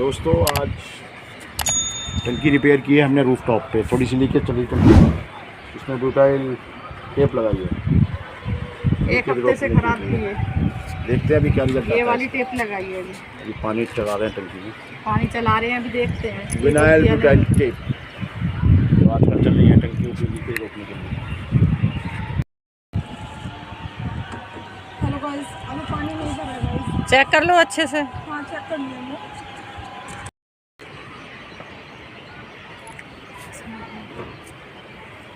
दोस्तों आज टंकी रिपेयर की है हमने रूफ टॉप पे, थोड़ी सी लीकेज चली टंकी, इसमें ब्यूटाइल टेप लगाई है। एक हफ्ते से खराब थी ये। देखते हैं अभी क्या रिजल्ट आता है। ये वाली टेप लगाई है अभी पानी चला रहे हैं टंकी में, पानी चला रहे हैं, अभी देखते हैं। विनाइल ब्यूटाइल टेप तो आजकल चल रही है टंकियों की लीकेज रोकने के लिए। हेलो गाइस, अभी पानी नहीं भरा गाइस, चेक कर लो अच्छे से। हाँ चेक कर लिया।